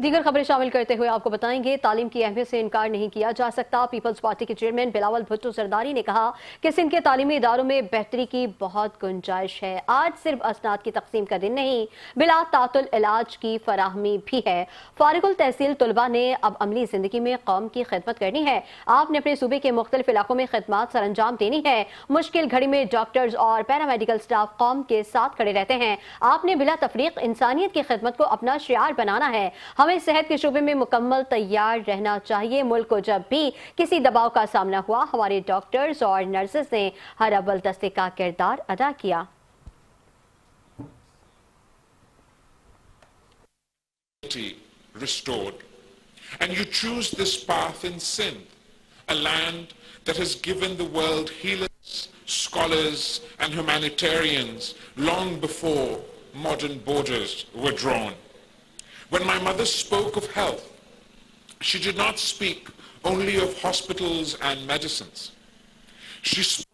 दीगर खबरें शामिल करते हुए आपको बताएंगे, तालीम की अहमियत से इनकार नहीं किया जा सकता। पीपल्स पार्टी के चेयरमैन बिलावल भुट्टो सरदारी ने कहा कि सिंध के तालीमी इदारों में बेहतरी की बहुत गुंजाइश है। आज सिर्फ असनाद की तकसीम का दिन नहीं, बिला तातुल इलाज की फराहमी भी है। फारिगुल तहसील तलबा ने अब अमली जिंदगी में कौम की खिदमत करनी है। आपने अपने सूबे के मुख्तलिफ इलाकों में खिदमत सर अंजाम देनी है। मुश्किल घड़ी में डॉक्टर्स और पैरामेडिकल स्टाफ कौम के साथ खड़े रहते हैं। आपने बिला तफरीक इंसानियत की खिदमत को अपना शियार बनाना है। हमें सेहत के शोबे में मुकम्मल तैयार रहना चाहिए। मुल्क को जब भी किसी दबाव का सामना हुआ, हमारे डॉक्टर्स और नर्सेस ने हर अव्वल दस्ते का किरदार अदा किया। Restored, and you choose this path in Sindh, a land that has given the world healers, scholars and humanitarians long before modern borders were drawn. When my mother spoke of health, she did not speak only of hospitals and medicines. She spoke